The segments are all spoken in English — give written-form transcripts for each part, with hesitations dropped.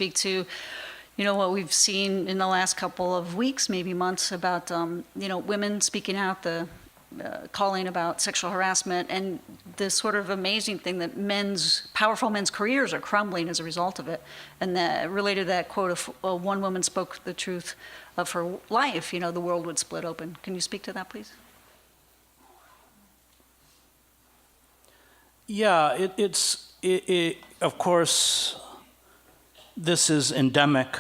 speak to, what we've seen in the last couple of weeks, maybe months, about, women speaking out, calling about sexual harassment, and this sort of amazing thing that powerful men's careers are crumbling as a result of it. And that related to that quote, if one woman spoke the truth of her life, the world would split open. Can you speak to that, please? Yeah, of course, this is endemic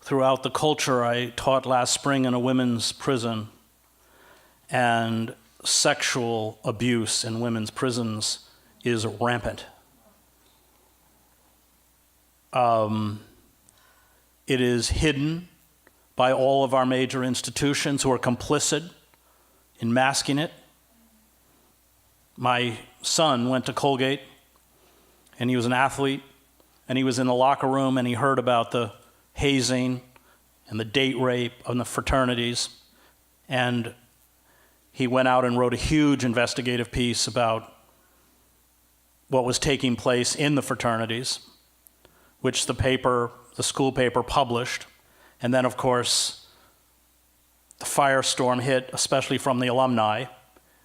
throughout the culture. I taught last spring in a women's prison, and sexual abuse in women's prisons is rampant. It is hidden by all of our major institutions who are complicit in masking it. My son went to Colgate, and he was an athlete, and he was in the locker room, and he heard about the hazing and the date rape of the fraternities, and he went out and wrote a huge investigative piece about what was taking place in the fraternities, which the school paper published. And then, of course, the firestorm hit, especially from the alumni.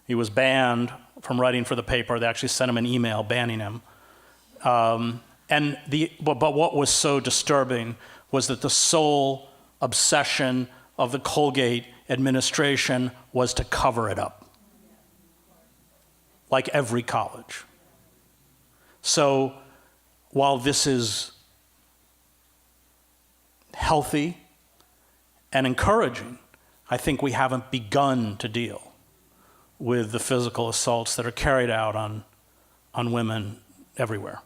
He was banned from writing for the paper. They actually sent him an email banning him. But what was so disturbing was that the sole obsession of the Colgate administration was to cover it up, like every college. So while this is healthy and encouraging, I think we haven't begun to deal with the physical assaults that are carried out on women everywhere.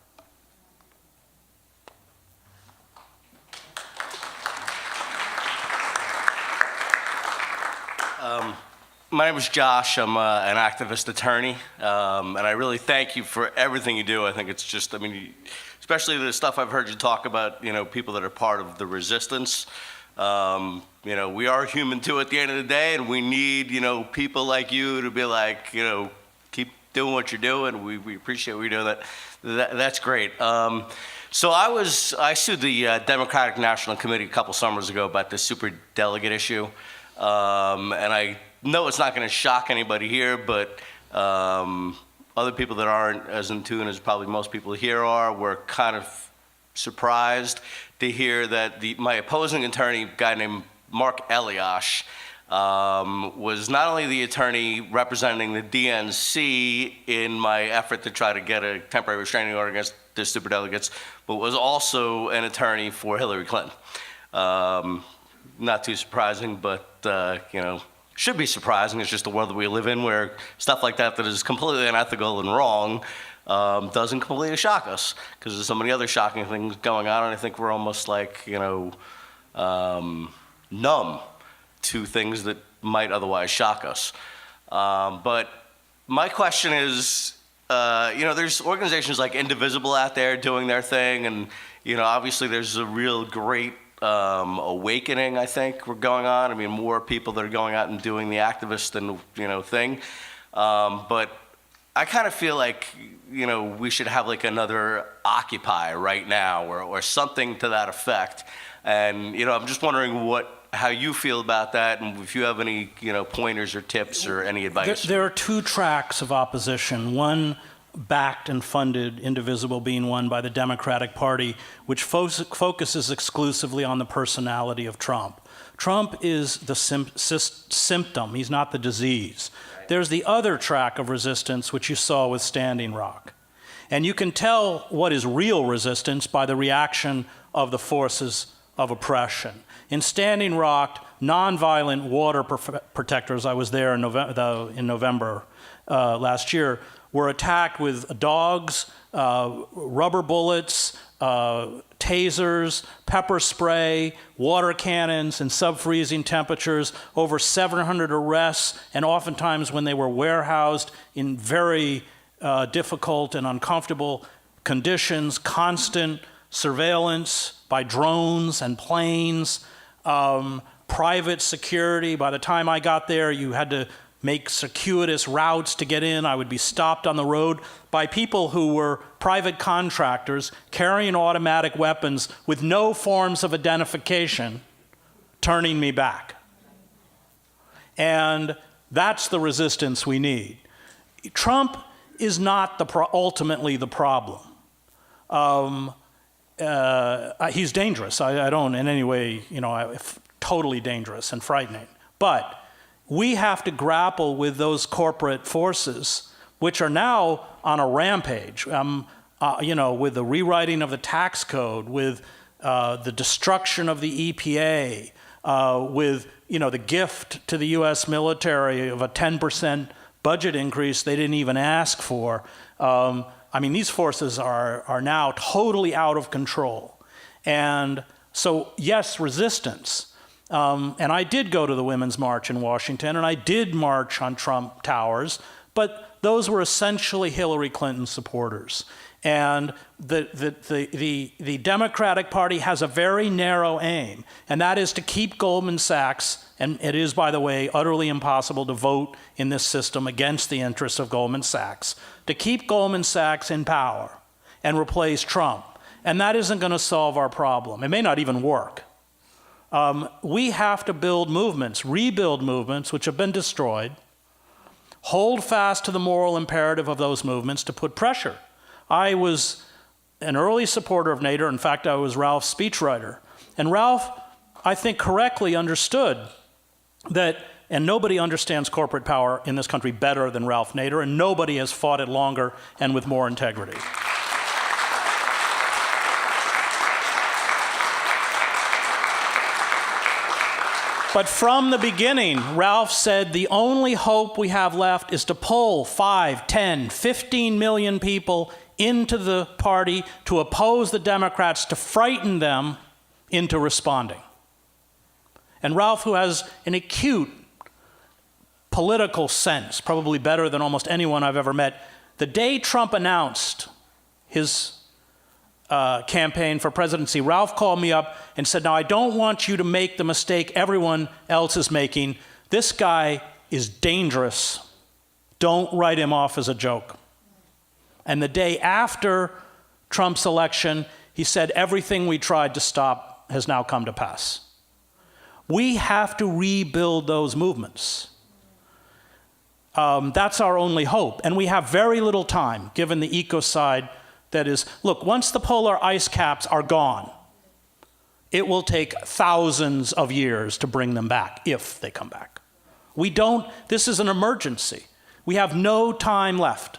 My name is Josh. I'm an activist attorney, and I really thank you for everything you do. I think it's just, especially the stuff I've heard you talk about, people that are part of the resistance. We are human too at the end of the day, and we need, people like you to be like, keep doing what you're doing. We appreciate what you're doing. That's great. So I sued the Democratic National Committee a couple summers ago about the superdelegate issue, and I know it's not going to shock anybody here, but other people that aren't as in tune as probably most people here are were kind of surprised to hear that my opposing attorney, a guy named Mark Eliash, was not only the attorney representing the DNC in my effort to try to get a temporary restraining order against the superdelegates, but was also an attorney for Hillary Clinton. Not too surprising, but should be surprising. It's just the world that we live in, where stuff like that is completely unethical and wrong doesn't completely shock us, because there's so many other shocking things going on, and I think we're almost like numb to things that might otherwise shock us. But my question is, there's organizations like Indivisible out there doing their thing, and obviously there's a real great awakening, I think, we're going on. More people that are going out and doing the activist and thing. But I kind of feel like we should have like another Occupy right now, or something to that effect. And I'm just wondering how you feel about that, and if you have any pointers or tips or any advice. There are two tracks of opposition. One backed and funded, Indivisible being one, by the Democratic Party, which focuses exclusively on the personality of Trump. Trump is the symptom, he's not the disease. There's the other track of resistance, which you saw with Standing Rock. And you can tell what is real resistance by the reaction of the forces of oppression. In Standing Rock, nonviolent water protectors, I was there in November last year, were attacked with dogs, rubber bullets, tasers, pepper spray, water cannons, and sub-freezing temperatures, over 700 arrests, and oftentimes when they were warehoused in very difficult and uncomfortable conditions, constant surveillance by drones and planes, private security. By the time I got there, you had to make circuitous routes to get in. I would be stopped on the road by people who were private contractors carrying automatic weapons with no forms of identification, turning me back. And that's the resistance we need. Trump is not ultimately the problem. He's dangerous. I don't in any way, totally dangerous and frightening. But we have to grapple with those corporate forces, which are now on a rampage, with the rewriting of the tax code, with the destruction of the EPA, with the gift to the U.S. military of a 10% budget increase they didn't even ask for. These forces are now totally out of control. And so, yes, resistance. And I did go to the Women's March in Washington, and I did march on Trump Towers, but those were essentially Hillary Clinton supporters. And the Democratic Party has a very narrow aim, and that is to keep Goldman Sachs, and it is, by the way, utterly impossible to vote in this system against the interests of Goldman Sachs, to keep Goldman Sachs in power and replace Trump. And that isn't going to solve our problem. It may not even work. We have to build movements, rebuild movements which have been destroyed, hold fast to the moral imperative of those movements to put pressure. I was an early supporter of Nader. In fact, I was Ralph's speechwriter. And Ralph, I think, correctly understood that, and nobody understands corporate power in this country better than Ralph Nader, and nobody has fought it longer and with more integrity. But from the beginning, Ralph said the only hope we have left is to pull 5, 10, 15 million people into the party to oppose the Democrats, to frighten them into responding. And Ralph, who has an acute political sense, probably better than almost anyone I've ever met, the day Trump announced his campaign for presidency, Ralph called me up and said, now I don't want you to make the mistake everyone else is making. This guy is dangerous. Don't write him off as a joke. And the day after Trump's election, he said everything we tried to stop has now come to pass. We have to rebuild those movements. That's our only hope. And we have very little time, given the ecocide that is, look, once the polar ice caps are gone, it will take thousands of years to bring them back, if they come back. This is an emergency. We have no time left.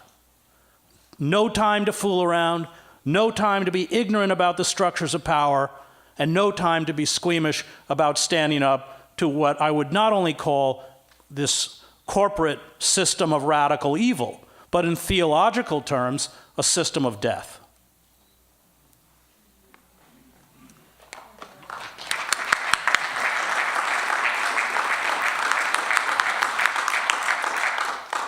No time to fool around, no time to be ignorant about the structures of power, and no time to be squeamish about standing up to what I would not only call this corporate system of radical evil, but in theological terms, a system of death.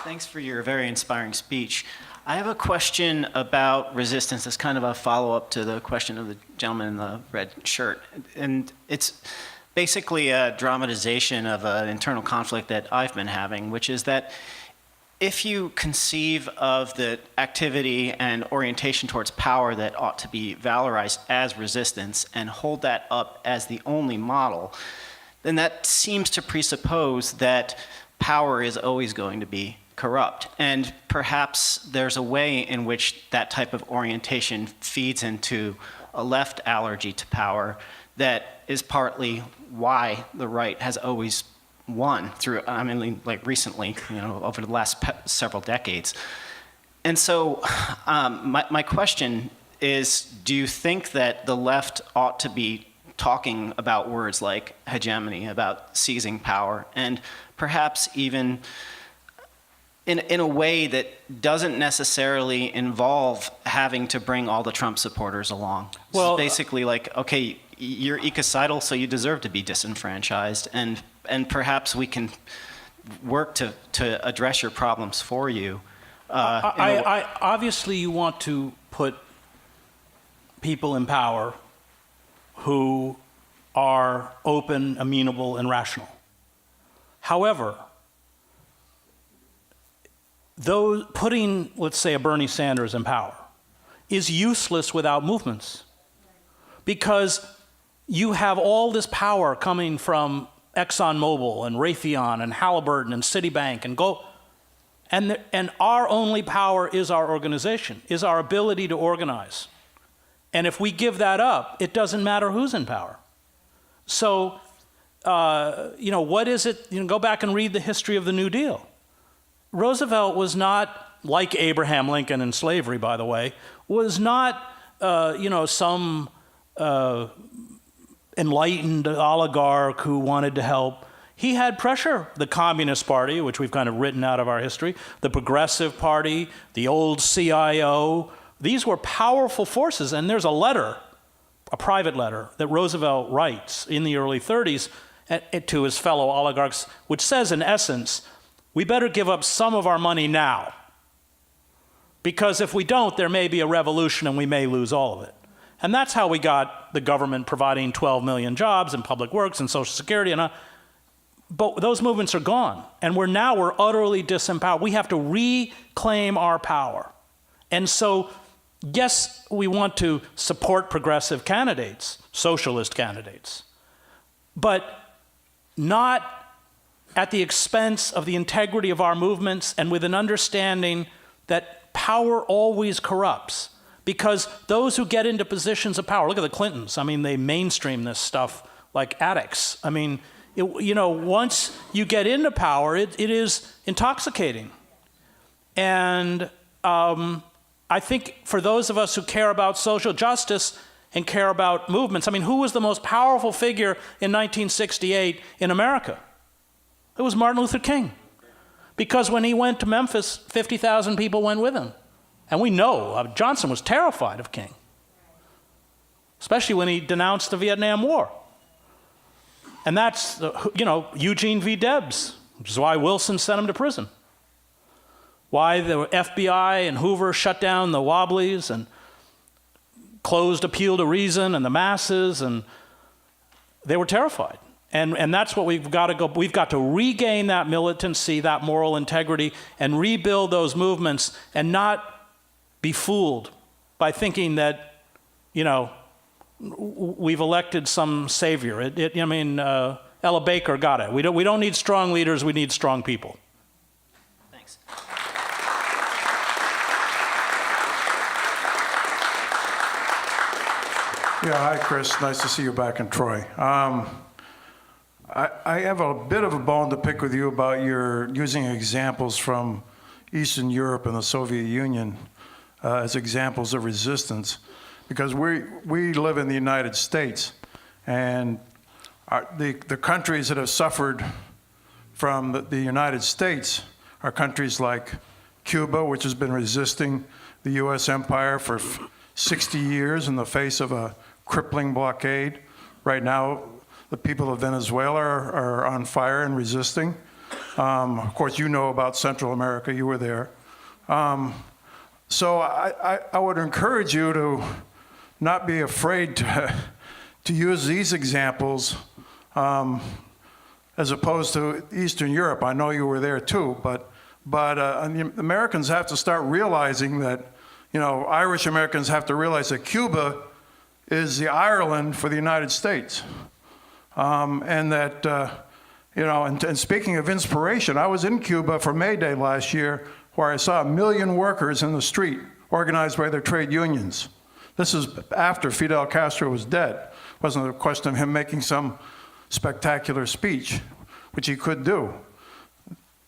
Thanks for your very inspiring speech. I have a question about resistance. It's kind of a follow-up to the question of the gentleman in the red shirt. And it's basically a dramatization of an internal conflict that I've been having, which is that if you conceive of the activity and orientation towards power that ought to be valorized as resistance and hold that up as the only model, then that seems to presuppose that power is always going to be corrupt. And perhaps there's a way in which that type of orientation feeds into a left allergy to power that is partly why the right has always won through, recently, over the last several decades. And so my question is, do you think that the left ought to be talking about words like hegemony, about seizing power, and perhaps even in a way that doesn't necessarily involve having to bring all the Trump supporters along? Well, it's basically like, okay, you're ecocidal, so you deserve to be disenfranchised, and perhaps we can work to address your problems for you. Obviously, you want to put people in power who are open, amenable, and rational. However, those putting, let's say, a Bernie Sanders in power is useless without movements, because you have all this power coming from ExxonMobil and Raytheon and Halliburton and Citibank and our only power is our organization, is our ability to organize. And if we give that up, it doesn't matter who's in power. So, what is it? Go back and read the history of the New Deal. Roosevelt was not, like Abraham Lincoln in slavery, by the way, was not, some enlightened oligarch who wanted to help. He had pressure. The Communist Party, which we've kind of written out of our history, the Progressive Party, the old CIO, these were powerful forces. And there's a letter, a private letter, that Roosevelt writes in the early 30s to his fellow oligarchs, which says, in essence, we better give up some of our money now, because if we don't, there may be a revolution and we may lose all of it. And that's how we got the government providing 12 million jobs in public works and Social Security. But those movements are gone. And we're utterly disempowered. We have to reclaim our power. And so, yes, we want to support progressive candidates, socialist candidates, but not at the expense of the integrity of our movements, and with an understanding that power always corrupts. Because those who get into positions of power, look at the Clintons. I mean, they mainstream this stuff like addicts. I mean, once you get into power, it is intoxicating. And I think for those of us who care about social justice and care about movements, I mean, who was the most powerful figure in 1968 in America? It was Martin Luther King. Because when he went to Memphis, 50,000 people went with him. And we know Johnson was terrified of King, especially when he denounced the Vietnam War. And that's, Eugene v. Debs, which is why Wilson sent him to prison. Why the FBI and Hoover shut down the Wobblies and closed Appeal to Reason and the masses, and they were terrified. And that's what we've got to go. We've got to regain that militancy, that moral integrity, and rebuild those movements, and not be fooled by thinking that, we've elected some savior. Ella Baker got it. We don't need strong leaders. We need strong people. Thanks. Yeah, hi, Chris. Nice to see you back in Troy. I have a bit of a bone to pick with you about your using examples from Eastern Europe and the Soviet Union as examples of resistance, because we live in the United States, and the countries that have suffered from the United States are countries like Cuba, which has been resisting the U.S. empire for 60 years in the face of a crippling blockade. Right now, the people of Venezuela are on fire and resisting. Of course, you know about Central America. You were there. So I would encourage you to not be afraid to use these examples as opposed to Eastern Europe. I know you were there too, but the Americans have to start realizing that, Irish Americans have to realize that Cuba is the Ireland for the United States. And that, and speaking of inspiration, I was in Cuba for May Day last year, where I saw 1 million workers in the street organized by their trade unions. This is after Fidel Castro was dead. It wasn't a question of him making some spectacular speech, which he could do.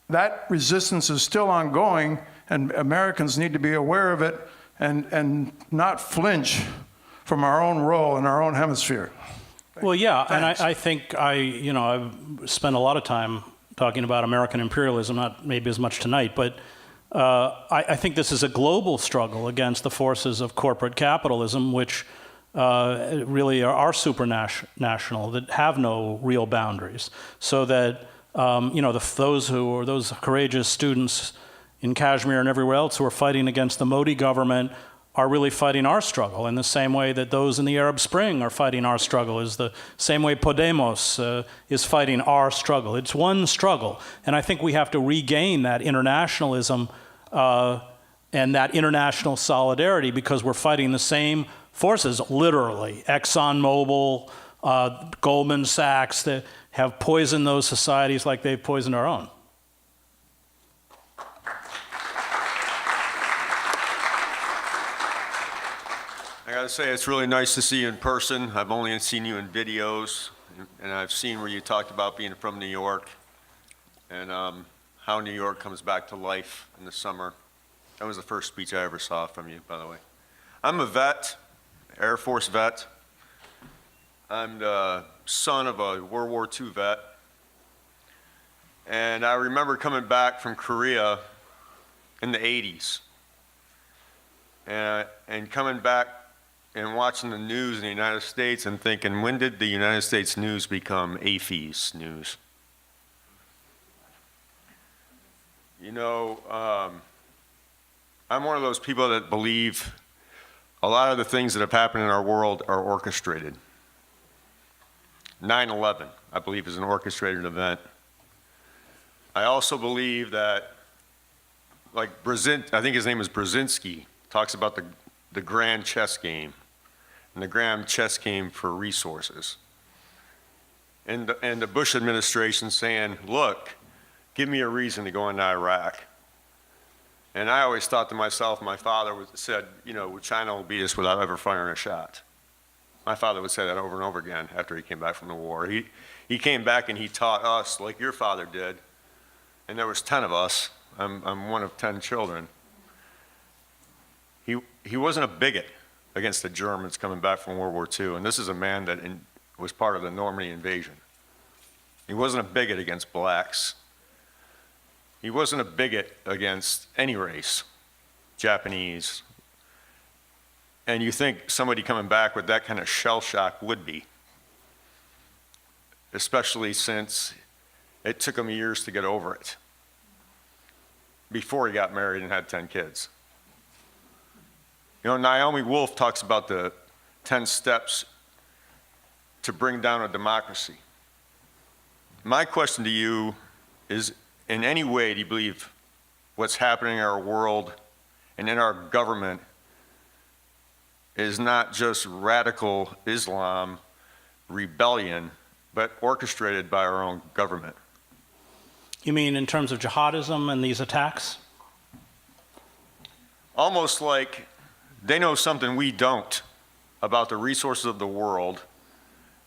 That resistance is still ongoing, and Americans need to be aware of it and not flinch from our own role in our own hemisphere. Well, yeah, Thanks. and I think I've spent a lot of time talking about American imperialism, not maybe as much tonight, but I think this is a global struggle against the forces of corporate capitalism, which really are supranational, that have no real boundaries. So that those courageous students in Kashmir and everywhere else who are fighting against the Modi government are really fighting our struggle in the same way that those in the Arab Spring are fighting our struggle, is the same way Podemos is fighting our struggle. It's one struggle, and I think we have to regain that internationalism and that international solidarity, because we're fighting the same forces, literally. ExxonMobil, Goldman Sachs, that have poisoned those societies like they've poisoned our own. I gotta say, it's really nice to see you in person. I've only seen you in videos, and I've seen where you talked about being from New York, and how New York comes back to life in the summer. That was the first speech I ever saw from you, by the way. I'm a vet, Air Force vet. I'm the son of a World War II vet. And I remember coming back from Korea in the 80s. And coming back and watching the news in the United States and thinking, when did the United States news become AFI's news? You know, I'm one of those people that believe a lot of the things that have happened in our world are orchestrated. 9/11, I believe, is an orchestrated event. I also believe that, like I think his name is Brzezinski, talks about the grand chess game, and the grand chess game for resources. And the Bush administration saying, look, give me a reason to go into Iraq. And I always thought to myself, my father said, you know, China will beat us without ever firing a shot. My father would say that over and over again after he came back from the war. He came back and he taught us, like your father did, and there was 10 of us. I'm one of 10 children. He wasn't a bigot against the Germans coming back from World War II, and this is a man that was part of the Normandy invasion. He wasn't a bigot against blacks. He wasn't a bigot against any race, Japanese. And you think somebody coming back with that kind of shell shock would be, especially since it took him years to get over it before he got married and had 10 kids. You know, Naomi Wolf talks about the 10 steps to bring down a democracy. My question to you is, in any way, do you believe what's happening in our world and in our government is not just radical Islam rebellion, but orchestrated by our own government? You mean in terms of jihadism and these attacks? Almost like they know something we don't about the resources of the world,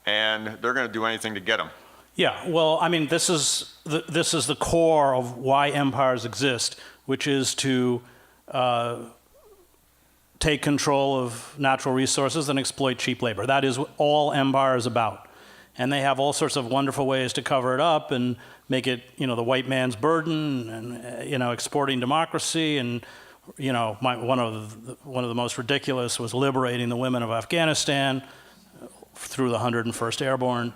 and they're going to do anything to get them. Yeah, well, I mean, this is the core of why empires exist, which is to take control of natural resources and exploit cheap labor. That is what all empire is about. And they have all sorts of wonderful ways to cover it up and make it, you know, the white man's burden, and you know, exporting democracy. And you know, one of the most ridiculous was liberating the women of Afghanistan through the 101st Airborne.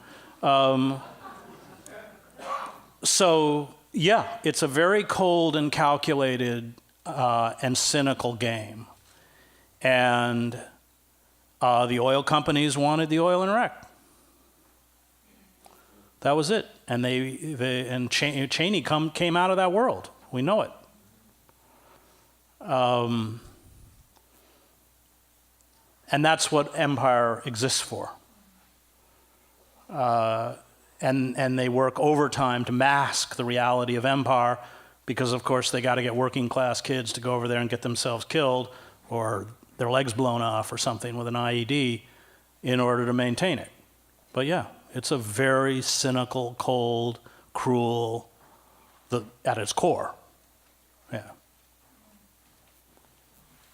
So yeah, it's a very cold and calculated and cynical game. And the oil companies wanted the oil in Iraq. That was it. And Cheney came out of that world. We know it. And that's what empire exists for. And they work overtime to mask the reality of empire, because of course they got to get working class kids to go over there and get themselves killed or their legs blown off or something with an IED in order to maintain it. But yeah, it's a very cynical, cold, cruel, at its core. Yeah.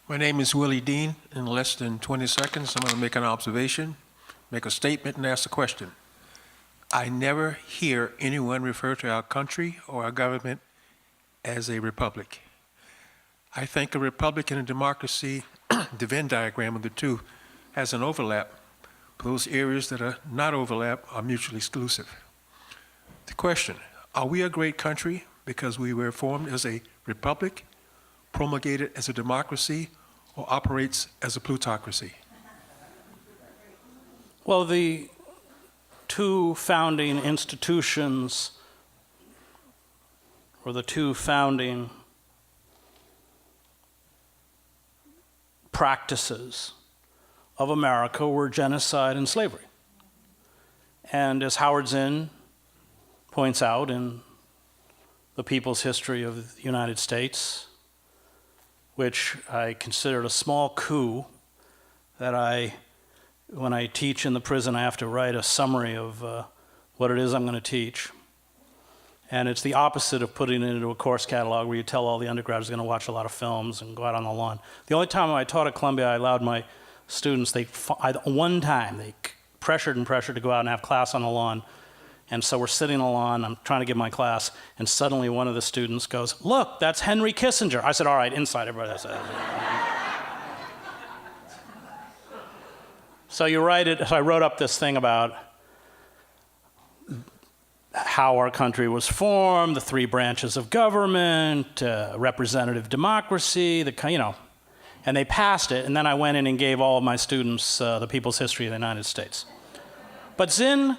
My name is Willie Dean. In less than 20 seconds, I'm going to make an observation, make a statement, and ask a question. I never hear anyone refer to our country or our government as a republic. I think a republic and a democracy, the Venn diagram of the two, has an overlap. Those areas that are not overlap are mutually exclusive. The question, are we a great country because we were formed as a republic, promulgated as a democracy, or operates as a plutocracy? Well, the two founding institutions, or the two founding practices of America were genocide and slavery. And as Howard Zinn points out in The People's History of the United States, which I considered a small coup that when I teach in the prison, I have to write a summary of what it is I'm going to teach. And it's the opposite of putting it into a course catalog where you tell all the undergrads they're going to watch a lot of films and go out on the lawn. The only time I taught at Columbia, I allowed my students, one time, they pressured to go out and have class on the lawn. And so we're sitting on the lawn, I'm trying to give my class, and suddenly one of the students goes, "Look, that's Henry Kissinger." I said, "All right, inside, everybody." I said, so you write it, so I wrote up this thing about how our country was formed, the three branches of government, representative democracy, and they passed it, and then I went in and gave all of my students the People's History of the United States. But Zinn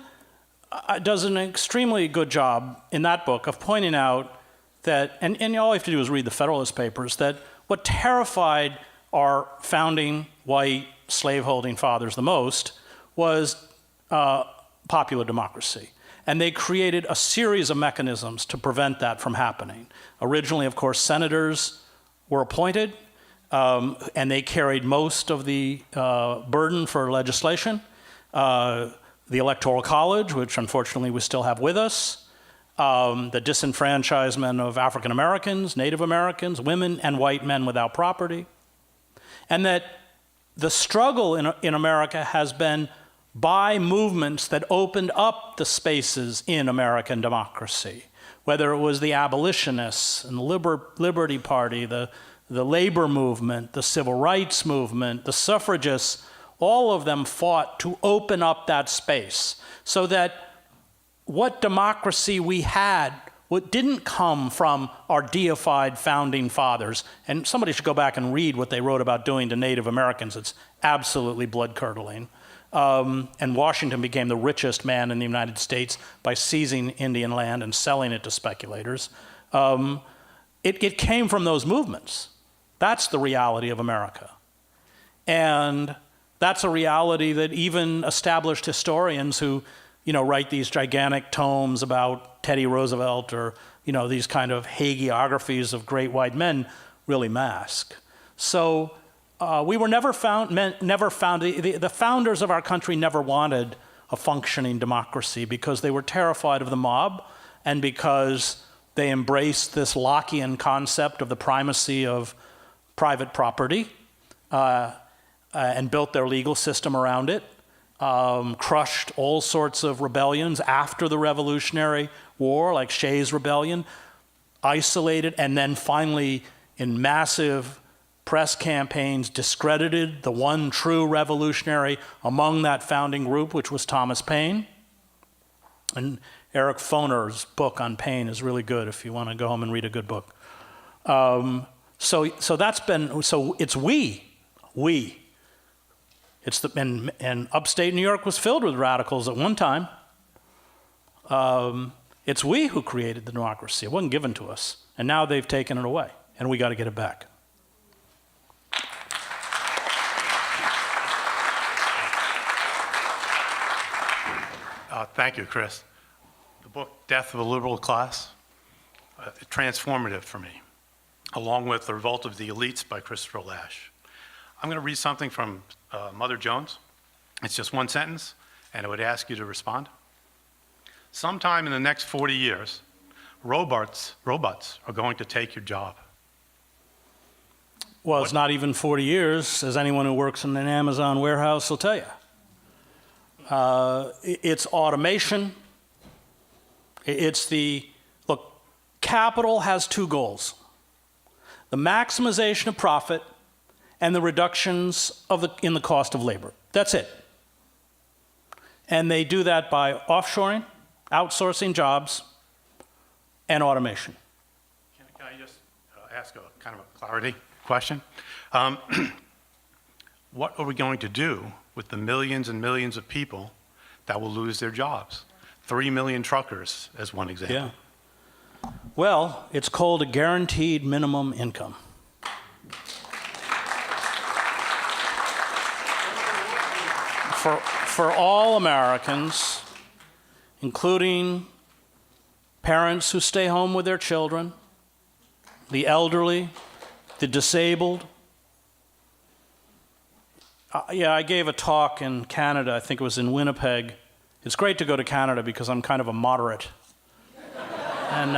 does an extremely good job in that book of pointing out that, and all you have to do is read the Federalist Papers, that what terrified our founding white slaveholding fathers the most was popular democracy. And they created a series of mechanisms to prevent that from happening. Originally, of course, senators were appointed, and they carried most of the burden for legislation. The Electoral College, which unfortunately we still have with us, the disenfranchisement of African Americans, Native Americans, women, and white men without property. And that the struggle in America has been by movements that opened up the spaces in American democracy, whether it was the abolitionists and the Liberty Party, the labor movement, the civil rights movement, the suffragists. All of them fought to open up that space so that what democracy we had didn't come from our deified founding fathers. And somebody should go back and read what they wrote about doing to Native Americans. It's absolutely blood-curdling. And Washington became the richest man in the United States by seizing Indian land and selling it to speculators. It came from those movements. That's the reality of America. And that's a reality that even established historians who, write these gigantic tomes about Teddy Roosevelt or, these kind of hagiographies of great white men really mask. So we were never found, the founders of our country never wanted a functioning democracy because they were terrified of the mob and because they embraced this Lockean concept of the primacy of private property. And built their legal system around it, crushed all sorts of rebellions after the Revolutionary War, like Shays' Rebellion, isolated, and then finally, in massive press campaigns, discredited the one true revolutionary among that founding group, which was Thomas Paine. And Eric Foner's book on Paine is really good if you want to go home and read a good book. So it's we. And upstate New York was filled with radicals at one time. It's we who created the democracy. It wasn't given to us. And now they've taken it away, and we got to get it back. Thank you, Chris. The book, Death of a Liberal Class, transformative for me, along with The Revolt of the Elites by Christopher Lasch. I'm going to read something from Mother Jones. It's just one sentence, and I would ask you to respond. Sometime in the next 40 years, robots are going to take your job. Well, it's not even 40 years, as anyone who works in an Amazon warehouse will tell you. It's automation. Look, capital has two goals: the maximization of profit and the reductions in the cost of labor. That's it. And they do that by offshoring, outsourcing jobs, and automation. Can I just ask a kind of a clarity question? What are we going to do with the millions and millions of people that will lose their jobs? 3 million truckers, as one example. Yeah. Well, it's called a guaranteed minimum income. for all Americans, including parents who stay home with their children, the elderly, the disabled. Yeah, I gave a talk in Canada, I think it was in Winnipeg. It's great to go to Canada because I'm kind of a moderate. And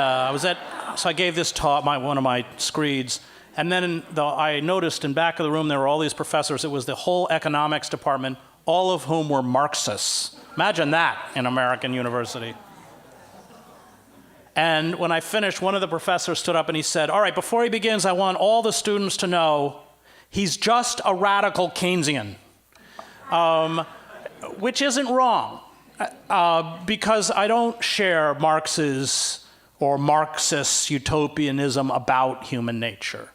so I gave this talk, one of my screeds, and then I noticed in back of the room there were all these professors. It was the whole economics department, all of whom were Marxists. Imagine that in American university. And when I finished, one of the professors stood up and he said, all right, before he begins, I want all the students to know he's just a radical Keynesian, which isn't wrong, because I don't share Marx's or Marxist utopianism about human nature.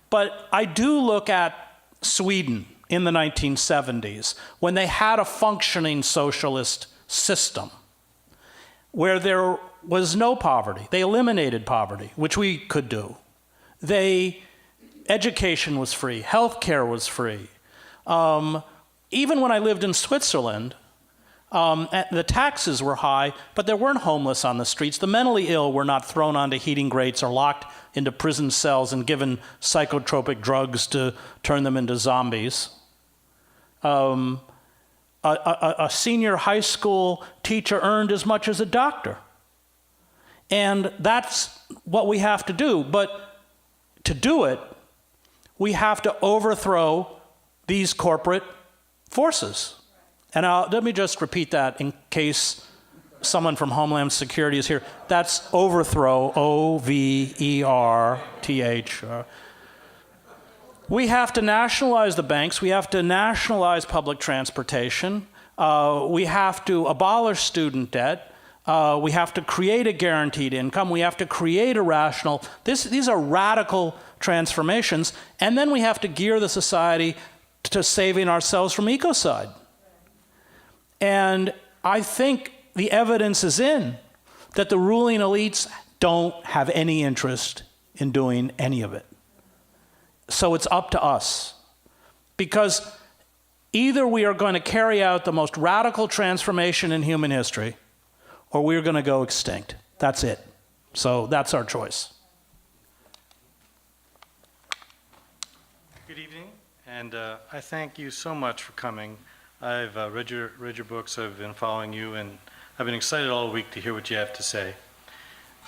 But I do look at Sweden in the 1970s, when they had a functioning socialist system, where there was no poverty. They eliminated poverty, which we could do. Education was free, healthcare was free. Even when I lived in Switzerland, the taxes were high, but there weren't homeless on the streets. The mentally ill were not thrown onto heating grates or locked into prison cells and given psychotropic drugs to turn them into zombies. A senior high school teacher earned as much as a doctor. And that's what we have to do. But to do it, we have to overthrow these corporate forces. And let me just repeat that in case someone from Homeland Security is here. That's overthrow, O-V-E-R-T-H. We have to nationalize the banks. We have to nationalize public transportation. We have to abolish student debt. We have to create a guaranteed income. We have to create a rational. These are radical transformations. And then we have to gear the society to saving ourselves from ecocide. And I think the evidence is in that the ruling elites don't have any interest in doing any of it. So it's up to us. Because either we are going to carry out the most radical transformation in human history, or we're going to go extinct. That's it. So that's our choice. Good evening, and I thank you so much for coming. I've read your books, I've been following you, and I've been excited all week to hear what you have to say.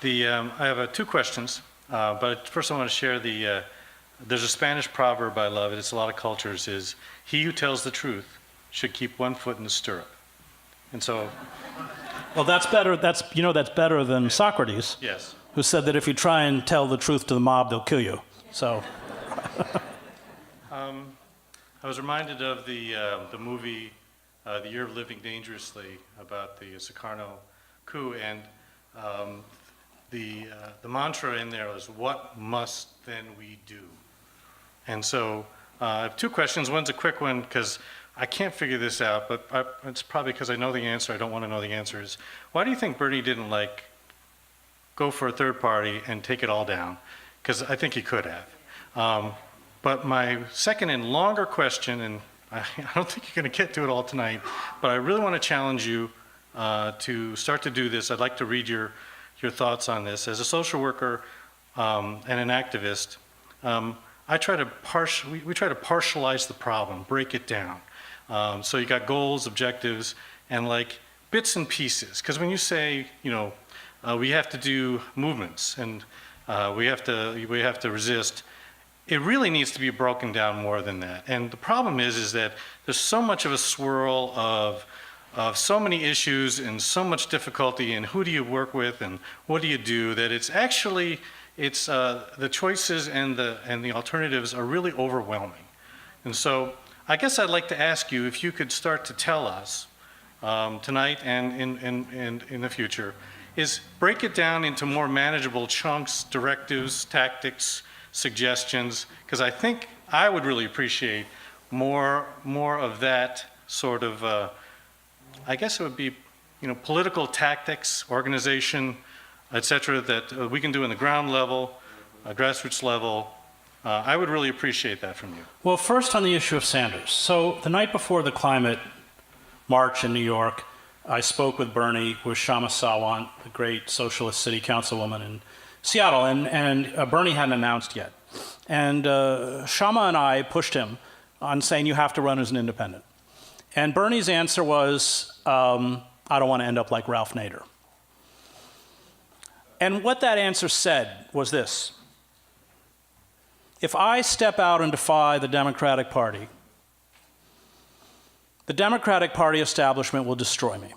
I have two questions, but first I want to share there's a Spanish proverb I love, it's a lot of cultures, is he who tells the truth should keep one foot in the stirrup. And so... Well, that's better. That's better than Socrates, Yes. who said that if you try and tell the truth to the mob, they'll kill you. So, I was reminded of the movie The Year of Living Dangerously about the Sukarno coup, and the mantra in there was, what must then we do? And so I have two questions. One's a quick one because I can't figure this out, but it's probably because I know the answer. I don't want to know the answer. Is why do you think Bernie didn't go for a third party and take it all down? Because I think he could have. But my second and longer question, and I don't think you're going to get to it all tonight, but I really want to challenge you to start to do this. I'd like to read your thoughts on this. As a social worker and an activist, we try to partialize the problem, break it down. So you got goals, objectives, and bits and pieces. Because when you say, we have to do movements and we have to resist, it really needs to be broken down more than that. And the problem is that there's so much of a swirl of so many issues and so much difficulty, and who do you work with and what do you do, that it's actually the choices and the alternatives are really overwhelming. And so I guess I'd like to ask you if you could start to tell us tonight and in the future, is break it down into more manageable chunks, directives, tactics, suggestions, because I think I would really appreciate more of that sort of, I guess it would be, political tactics, organization, et cetera, that we can do in the ground level, grassroots level. I would really appreciate that from you. well, first on the issue of Sanders. So the night before the climate march in New York, I spoke with Bernie, with Shama Sawant, the great socialist city councilwoman in Seattle, and Bernie hadn't announced yet. And Shama and I pushed him on saying, you have to run as an independent. And Bernie's answer was, I don't want to end up like Ralph Nader. And what that answer said was this: if I step out and defy the Democratic Party, the Democratic Party establishment will destroy me.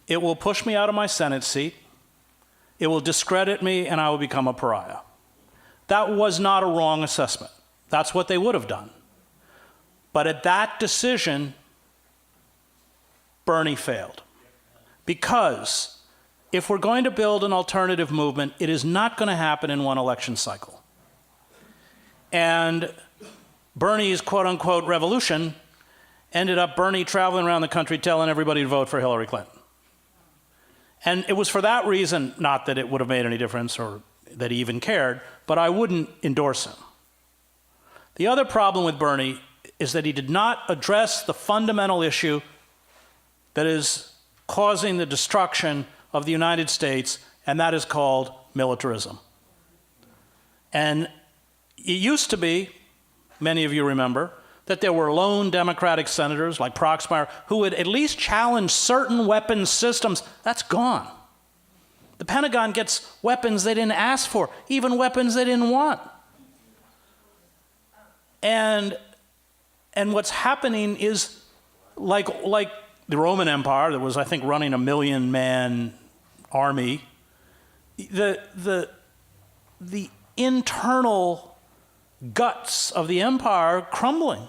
It will push me out of my Senate seat. It will discredit me, and I will become a pariah. That was not a wrong assessment. That's what they would have done. But at that decision, Bernie failed. Because if we're going to build an alternative movement, it is not going to happen in one election cycle. And Bernie's quote-unquote revolution ended up Bernie traveling around the country telling everybody to vote for Hillary Clinton. And it was for that reason, not that it would have made any difference or that he even cared, but I wouldn't endorse him. The other problem with Bernie is that he did not address the fundamental issue that is causing the destruction of the United States, and that is called militarism. And it used to be, many of you remember, that there were lone Democratic senators like Proxmire who would at least challenge certain weapons systems. That's gone. The Pentagon gets weapons they didn't ask for, even weapons they didn't want. And what's happening is like the Roman Empire that was, I think, running a 1 million-man army, the internal guts of the empire crumbling.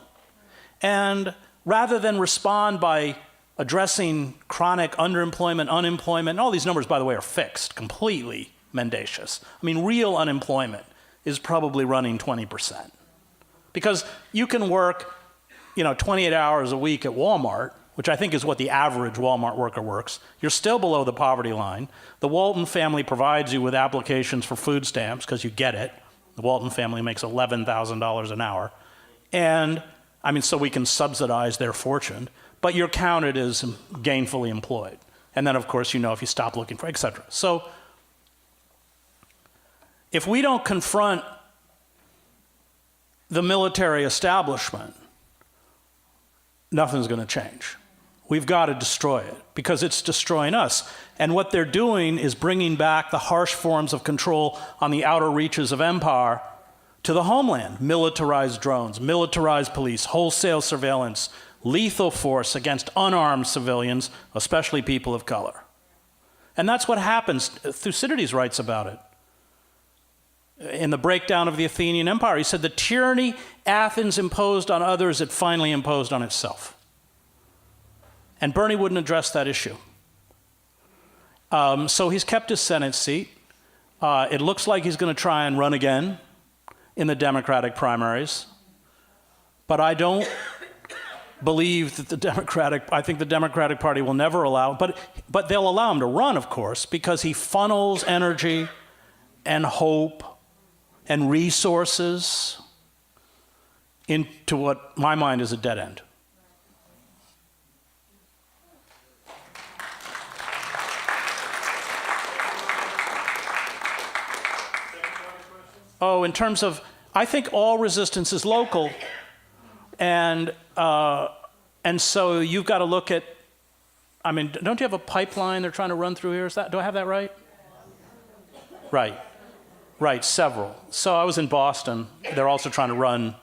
And rather than respond by addressing chronic underemployment, unemployment, and all these numbers, by the way, are fixed, completely mendacious. I mean, real unemployment is probably running 20%. Because you can work, 28 hours a week at Walmart, which I think is what the average Walmart worker works. You're still below the poverty line. The Walton family provides you with applications for food stamps because you get it. The Walton family makes $11,000 an hour. And, so we can subsidize their fortune, but you're counted as gainfully employed. And then, of course, if you stop looking for, et cetera. So if we don't confront the military establishment, nothing's going to change. We've got to destroy it because it's destroying us. And what they're doing is bringing back the harsh forms of control on the outer reaches of empire to the homeland. Militarized drones, militarized police, wholesale surveillance, lethal force against unarmed civilians, especially people of color. And that's what happens. Thucydides writes about it. In the breakdown of the Athenian Empire, he said the tyranny Athens imposed on others, it finally imposed on itself. And Bernie wouldn't address that issue. So he's kept his Senate seat. It looks like he's going to try and run again in the Democratic primaries. But I don't believe that I think the Democratic Party will never allow, but they'll allow him to run, of course, because he funnels energy and hope and resources into what my mind is a dead end. Oh, in terms of, I think all resistance is local, and so you've got to look at, don't you have a pipeline they're trying to run through here? Do I have that right? Right, several. So I was in Boston. They're also trying to run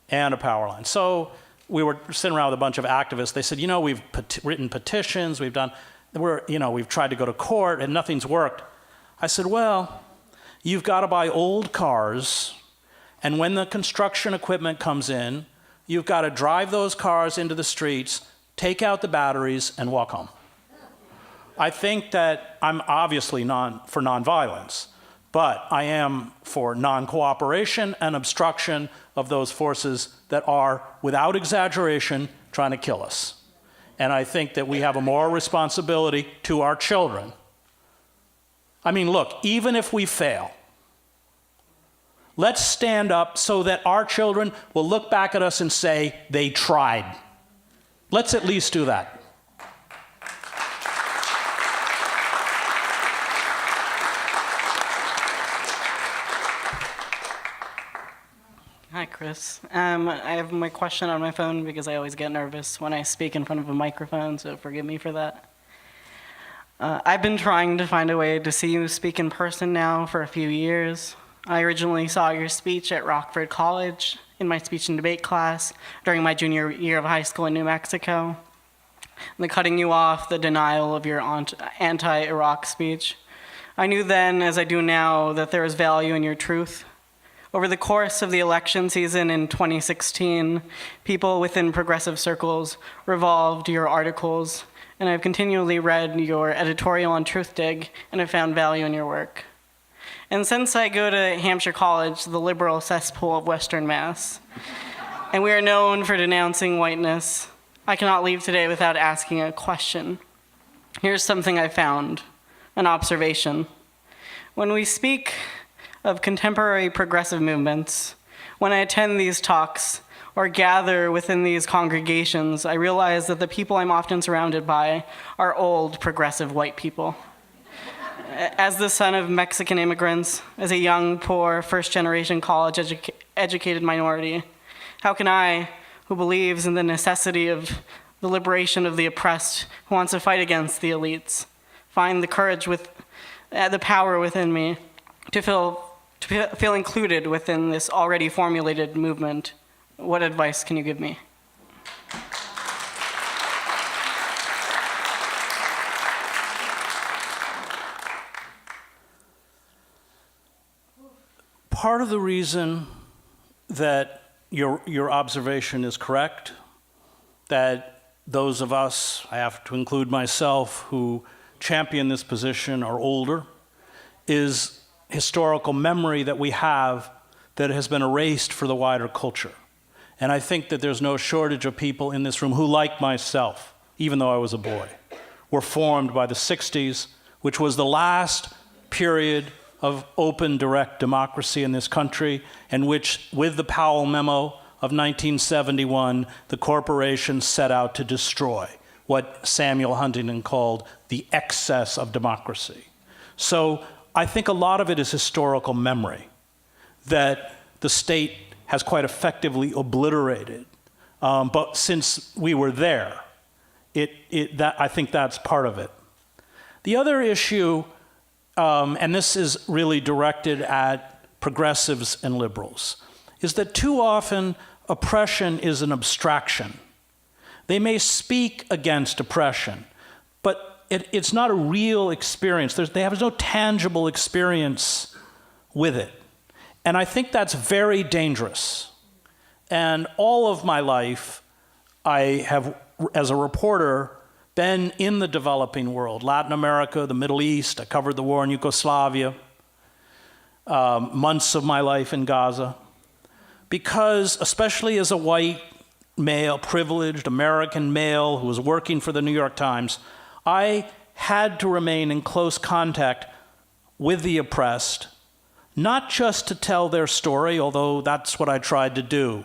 and a power line. So we were sitting around with a bunch of activists. They said, we've written petitions, we've tried to go to court, and nothing's worked. I said, well, you've got to buy old cars, and when the construction equipment comes in, you've got to drive those cars into the streets, take out the batteries, and walk home. I think that I'm obviously for nonviolence, but I am for non-cooperation and obstruction of those forces that are, without exaggeration, trying to kill us. And I think that we have a moral responsibility to our children. Look, even if we fail, let's stand up so that our children will look back at us and say, they tried. Let's at least do that. Hi, Chris. I have my question on my phone because I always get nervous when I speak in front of a microphone, so forgive me for that. I've been trying to find a way to see you speak in person now for a few years. I originally saw your speech at Rockford College in my speech and debate class during my junior year of high school in New Mexico. The cutting you off, the denial of your anti-Iraq speech. I knew then, as I do now, that there is value in your truth. Over the course of the election season in 2016, people within progressive circles revolved your articles, and I've continually read your editorial on TruthDig and have found value in your work. And since I go to Hampshire College, the liberal cesspool of Western Mass, and we are known for denouncing whiteness, I cannot leave today without asking a question. Here's something I found, an observation. When we speak of contemporary progressive movements, when I attend these talks or gather within these congregations, I realize that the people I'm often surrounded by are old progressive white people. As the son of Mexican immigrants, as a young, poor, first-generation college-educated minority, how can I, who believes in the necessity of the liberation of the oppressed, who wants to fight against the elites, find the courage the power within me to feel included within this already formulated movement? What advice can you give me? Part of the reason that your observation is correct, that those of us, I have to include myself, who champion this position are older, is historical memory that we have that has been erased for the wider culture. And I think that there's no shortage of people in this room who, like myself, even though I was a boy, were formed by the 60s, which was the last period of open, direct democracy in this country, and which, with the Powell Memo of 1971, the corporations set out to destroy what Samuel Huntington called the excess of democracy. So I think a lot of it is historical memory that the state has quite effectively obliterated. But since we were there, I think that's part of it. The other issue, and this is really directed at progressives and liberals, is that too often oppression is an abstraction. They may speak against oppression, but it's not a real experience. They have no tangible experience with it. And I think that's very dangerous. And all of my life, I have, as a reporter, been in the developing world, Latin America, the Middle East. I covered the war in Yugoslavia, months of my life in Gaza. Because, especially as a white male, privileged American male who was working for the New York Times, I had to remain in close contact with the oppressed, not just to tell their story, although that's what I tried to do,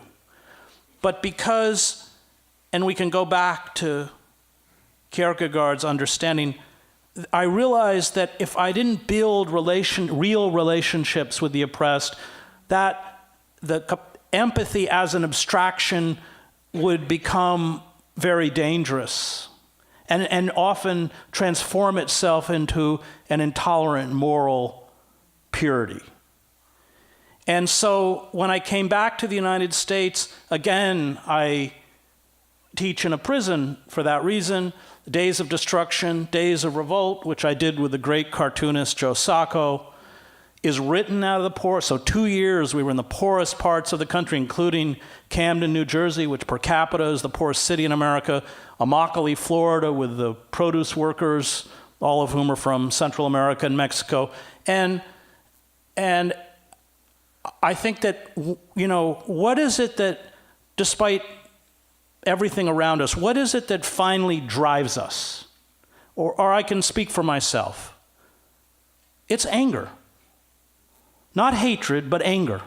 but because, and we can go back to Kierkegaard's understanding, I realized that if I didn't build real relationships with the oppressed, that the empathy as an abstraction would become very dangerous and often transform itself into an intolerant moral purity. And so when I came back to the United States, again, I teach in a prison for that reason. Days of Destruction, Days of Revolt, which I did with the great cartoonist Joe Sacco, is written out of the poor. So 2 years we were in the poorest parts of the country, including Camden, New Jersey, which per capita is the poorest city in America, Immokalee, Florida, with the produce workers, all of whom are from Central America and Mexico. And I think that, what is it that, despite everything around us, what is it that finally drives us? Or I can speak for myself. It's anger. Not hatred, but anger.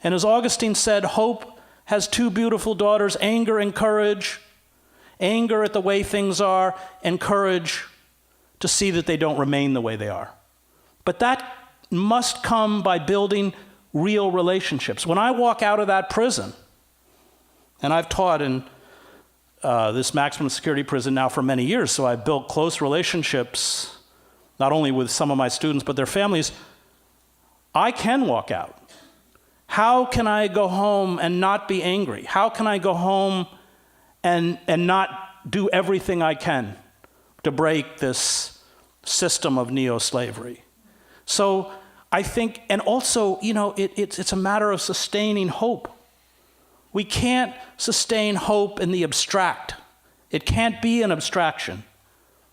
And as Augustine said, hope has two beautiful daughters, anger and courage. anger at the way things are, and courage to see that they don't remain the way they are. But that must come by building real relationships. When I walk out of that prison, and I've taught in this maximum security prison now for many years, so I've built close relationships, not only with some of my students, but their families. I can walk out. How can I go home and not be angry? How can I go home and not do everything I can to break this system of neo-slavery? So I think, and also, it's a matter of sustaining hope. We can't sustain hope in the abstract. It can't be an abstraction.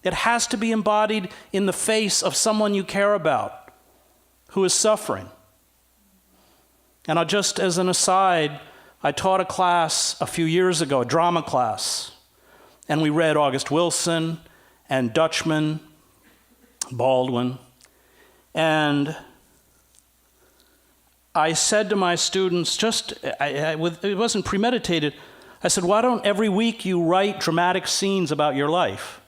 It has to be embodied in the face of someone you care about who is suffering. And just as an aside, I taught a class a few years ago, a drama class, and we read August Wilson and Dutchman, Baldwin, and I said to my students, it wasn't premeditated, I said, why don't every week you write dramatic scenes about your life?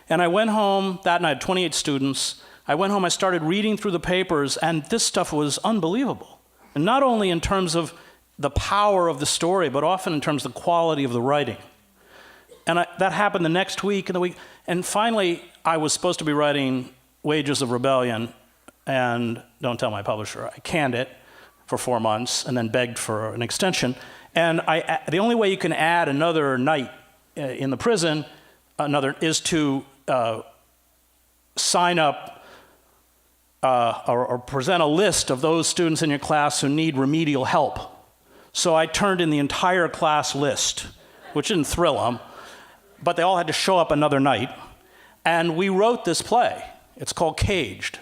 And I went home that night, 28 students. I went home, I started reading through the papers, and this stuff was unbelievable. And not only in terms of the power of the story, but often in terms of the quality of the writing. And that happened the next week and the week. And finally, I was supposed to be writing Wages of Rebellion, and don't tell my publisher, I canned it for 4 months and then begged for an extension. And the only way you can add another night in the prison is to sign up or present a list of those students in your class who need remedial help. So I turned in the entire class list, which didn't thrill them, but they all had to show up another night. And we wrote this play. It's called Caged.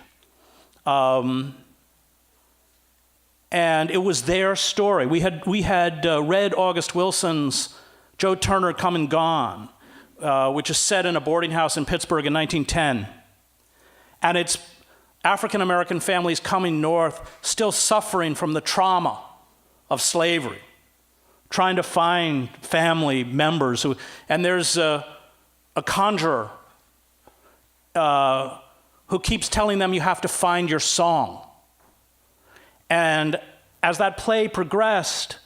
And it was their story. We had read August Wilson's Joe Turner Come and Gone, which is set in a boarding house in Pittsburgh in 1910. And it's African-American families coming north, still suffering from the trauma of slavery, trying to find family members. And there's a conjurer who keeps telling them you have to find your song. And as that play progressed,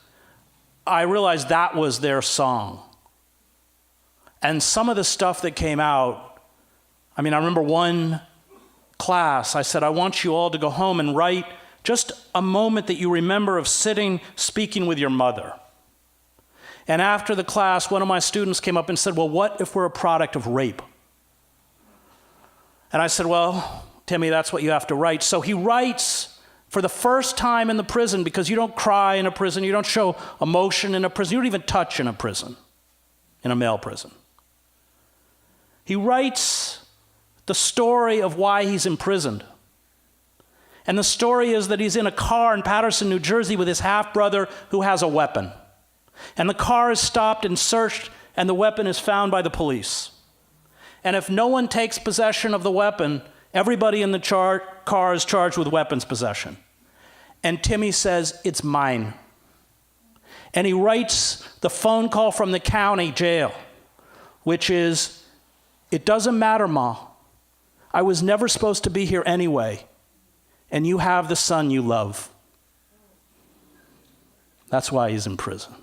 I realized that was their song. And some of the stuff that came out, I remember one class, I said, I want you all to go home and write just a moment that you remember of sitting, speaking with your mother. And after the class, one of my students came up and said, well, what if we're a product of rape? And I said, well, Timmy, that's what you have to write. So he writes for the first time in the prison, because you don't cry in a prison, you don't show emotion in a prison, you don't even touch in a prison, in a male prison. He writes the story of why he's imprisoned. And the story is that he's in a car in Paterson, New Jersey with his half-brother who has a weapon. And the car is stopped and searched, and the weapon is found by the police. And if no one takes possession of the weapon, everybody in the car is charged with weapons possession. And Timmy says, it's mine. And he writes the phone call from the county jail, which is, it doesn't matter, Ma. I was never supposed to be here anyway. And you have the son you love. That's why he's in prison.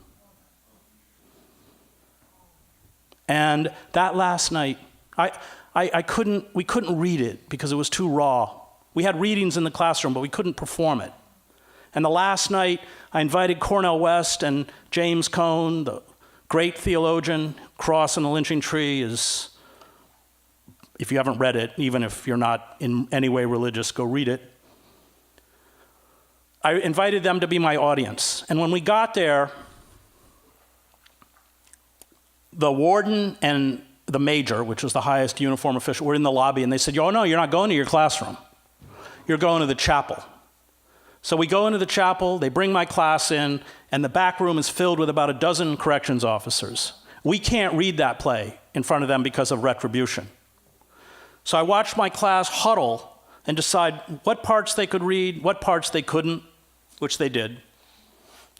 And that last night, we couldn't read it because it was too raw. We had readings in the classroom, but we couldn't perform it. And the last night, I invited Cornel West and James Cone, the great theologian. Cross and the Lynching Tree is, if you haven't read it, even if you're not in any way religious, go read it. I invited them to be my audience. And when we got there, the warden and the major, which was the highest uniform official, were in the lobby, and they said, oh, no, you're not going to your classroom. You're going to the chapel. So we go into the chapel, they bring my class in, and the back room is filled with about a dozen corrections officers. We can't read that play in front of them because of retribution. So I watched my class huddle and decide what parts they could read, what parts they couldn't, which they did.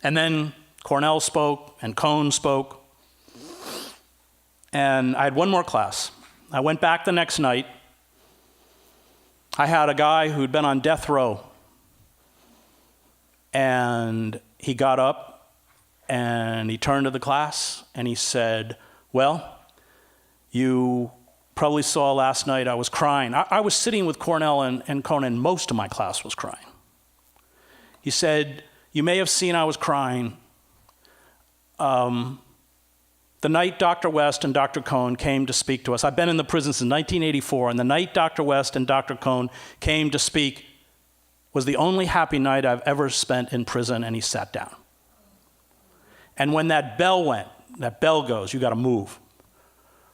And then Cornell spoke and Cone spoke. And I had one more class. I went back the next night. I had a guy who'd been on death row. And he got up and he turned to the class and he said, well, you probably saw last night I was crying. I was sitting with Cornell and Conan. Most of my class was crying. He said, you may have seen I was crying. The night Dr. West and Dr. Cohn came to speak to us, I've been in the prison since 1984, and the night Dr. West and Dr. Cohn came to speak was the only happy night I've ever spent in prison, and he sat down. And when that bell went, that bell goes, you gotta move.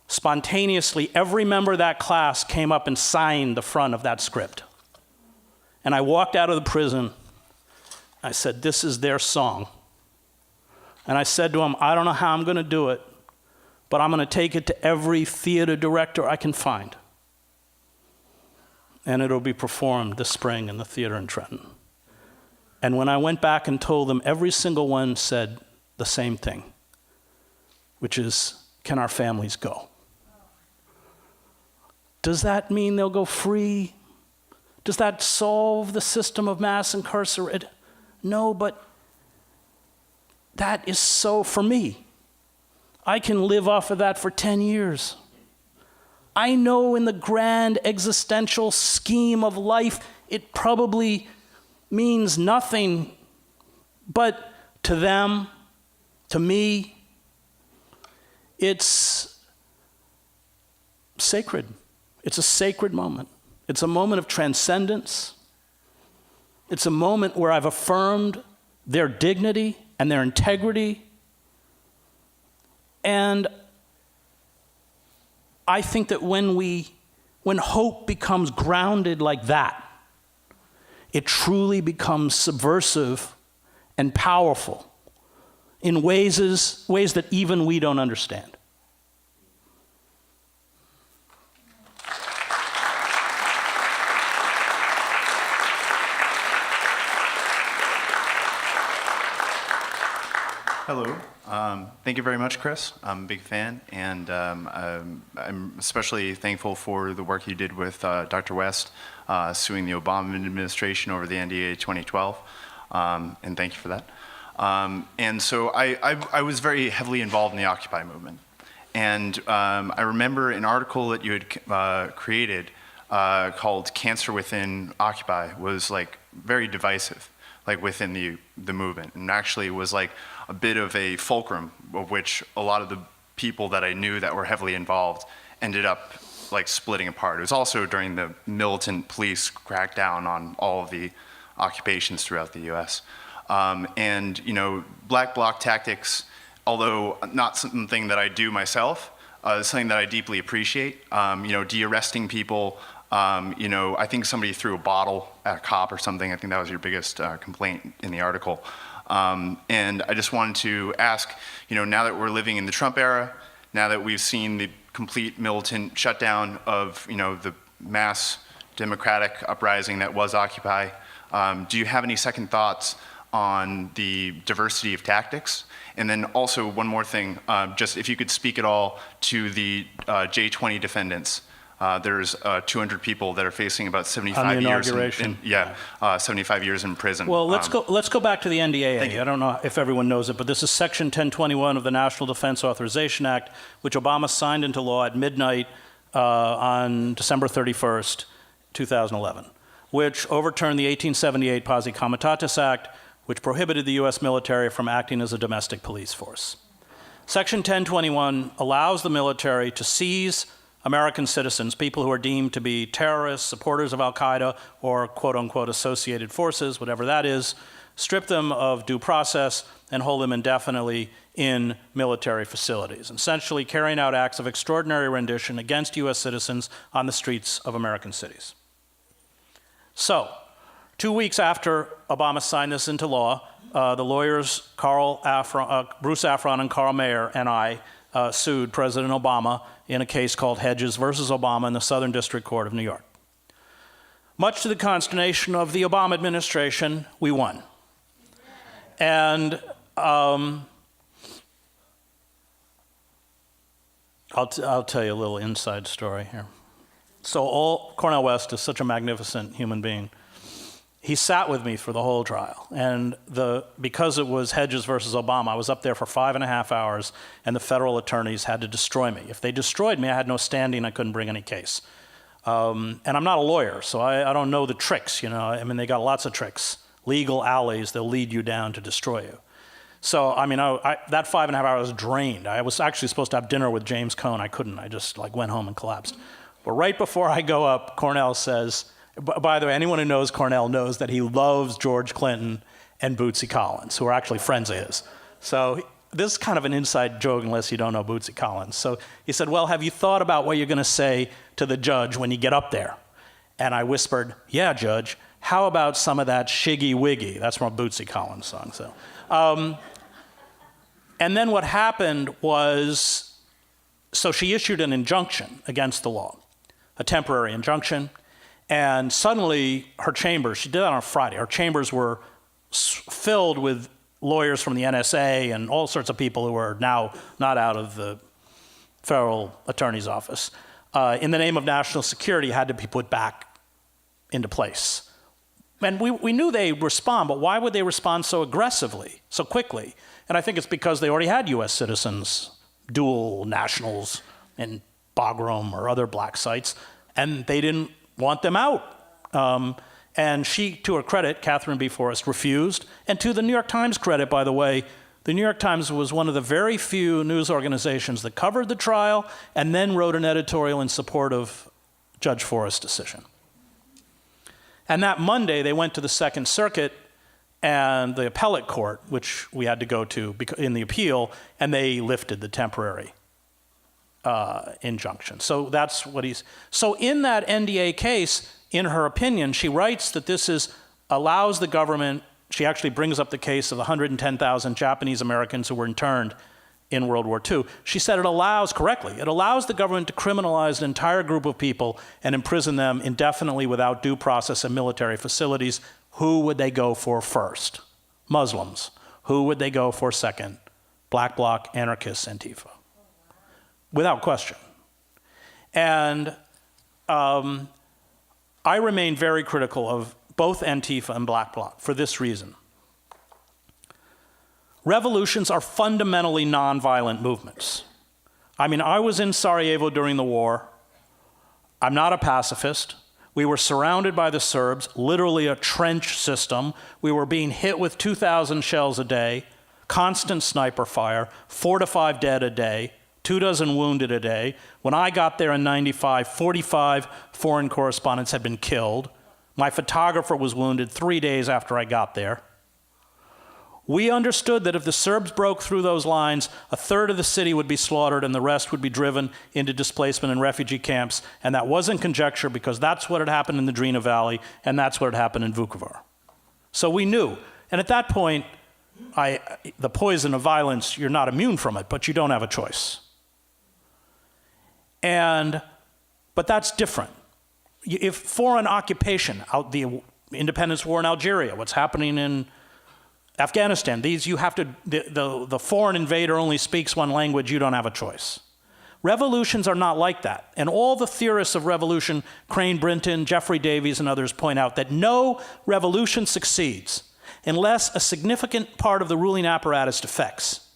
Spontaneously, every member of that class came up and signed the front of that script. And I walked out of the prison, I said, this is their song. And I said to them, I don't know how I'm gonna do it, but I'm gonna take it to every theater director I can find. And it'll be performed this spring in the theater in Trenton. And when I went back and told them, every single one said the same thing, which is, can our families go? Does that mean they'll go free? Does that solve the system of mass incarceration? No, but that is so, for me, I can live off of that for 10 years. I know in the grand existential scheme of life, it probably means nothing, but to them, to me, it's sacred. It's a sacred moment. It's a moment of transcendence. It's a moment where I've affirmed their dignity and their integrity. And I think that when hope becomes grounded like that, it truly becomes subversive and powerful in ways that even we don't understand. Hello. Thank you very much, Chris. I'm a big fan, and I'm especially thankful for the work you did with Dr. West, suing the Obama administration over the NDA 2012, and thank you for that. And so I was very heavily involved in the Occupy movement, and I remember an article that you had created called "Cancer Within Occupy" was like very divisive, like within the movement, and actually was like a bit of a fulcrum of which a lot of the people that I knew that were heavily involved ended up like splitting apart. It was also during the militant police crackdown on all of the occupations throughout the US. And you know, black bloc tactics, although not something that I do myself, is something that I deeply appreciate. You know, de-arresting people, you know, I think somebody threw a bottle at a cop or something. I think that was your biggest complaint in the article. And I just wanted to ask, you know, now that we're living in the Trump era, now that we've seen the complete militant shutdown of, you know, the mass democratic uprising that was Occupy, do you have any second thoughts on the diversity of tactics? And then also one more thing, just if you could speak at all to the J20 defendants. There's 200 people that are facing about 75 years. 75 years in prison. Well, let's go back to the NDAA. I don't know if everyone knows it, but this is Section 1021 of the National Defense Authorization Act, which Obama signed into law at midnight on December 31st, 2011, which overturned the 1878 Posse Comitatus Act, which prohibited the U.S. military from acting as a domestic police force. Section 1021 allows the military to seize American citizens, people who are deemed to be terrorists, supporters of al-Qaeda, or quote-unquote associated forces, whatever that is, strip them of due process and hold them indefinitely in military facilities, essentially carrying out acts of extraordinary rendition against U.S. citizens on the streets of American cities. So, 2 weeks after Obama signed this into law, the lawyers Bruce Afron and Carl Mayer and I sued President Obama in a case called Hedges versus Obama in the Southern District Court of New York. Much to the consternation of the Obama administration, we won. And I'll tell you a little inside story here. So Cornel West is such a magnificent human being. He sat with me for the whole trial. And because it was Hedges versus Obama, I was up there for 5.5 hours, and the federal attorneys had to destroy me. If they destroyed me, I had no standing, I couldn't bring any case. And I'm not a lawyer, so I don't know the tricks, you know. I mean, they got lots of tricks. Legal alleys, they'll lead you down to destroy you. So, I mean, that 5.5 hours drained. I was actually supposed to have dinner with James Cone. I couldn't. I just went home and collapsed. But right before I go up, Cornel says, by the way, anyone who knows Cornel knows that he loves George Clinton and Bootsy Collins, who are actually friends of his. So this is kind of an inside joke unless you don't know Bootsy Collins. So he said, well, have you thought about what you're going to say to the judge when you get up there? And I whispered, yeah, Judge, how about some of that Shiggy Wiggy? That's from a Bootsy Collins song. So. And then what happened was, so she issued an injunction against the law, a temporary injunction, and suddenly her chambers, she did that on a Friday, her chambers were filled with lawyers from the NSA and all sorts of people who are now not out of the federal attorney's office, in the name of national security, had to be put back into place. And we knew they'd respond, but why would they respond so aggressively, so quickly? And I think it's because they already had US citizens, dual nationals in Bagram or other black sites, and they didn't want them out. And she, to her credit, Catherine B. Forrest, refused. And to the New York Times credit, by the way, the New York Times was one of the very few news organizations that covered the trial and then wrote an editorial in support of Judge Forrest's decision. And that Monday, they went to the Second Circuit and the appellate court, which we had to go to in the appeal, and they lifted the temporary injunction. So that's what so in that NDA case, in her opinion, she writes that this allows the government, she actually brings up the case of 110,000 Japanese Americans who were interned in World War II. She said it allows the government to criminalize an entire group of people and imprison them indefinitely without due process in military facilities. Who would they go for first? Muslims. Who would they go for second? Black Bloc, anarchists, Antifa. Without question. And I remain very critical of both Antifa and Black Bloc for this reason. Revolutions are fundamentally nonviolent movements. I mean, I was in Sarajevo during the war. I'm not a pacifist. We were surrounded by the Serbs, literally a trench system. We were being hit with 2,000 shells a day, constant sniper fire, 4 to 5 dead a day, 24 wounded a day. When I got there in 95, 45 foreign correspondents had been killed. My photographer was wounded 3 days after I got there. We understood that if the Serbs broke through those lines, a third of the city would be slaughtered and the rest would be driven into displacement and refugee camps. And that wasn't conjecture because that's what had happened in the Drina Valley and that's what had happened in Vukovar. So we knew. And at that point, the poison of violence, you're not immune from it, but you don't have a choice. But that's different. If foreign occupation, the independence war in Algeria, what's happening in Afghanistan, the foreign invader only speaks one language, you don't have a choice. Revolutions are not like that. And all the theorists of revolution, Crane Brinton, Jeffrey Davies, and others point out that no revolution succeeds unless a significant part of the ruling apparatus defects.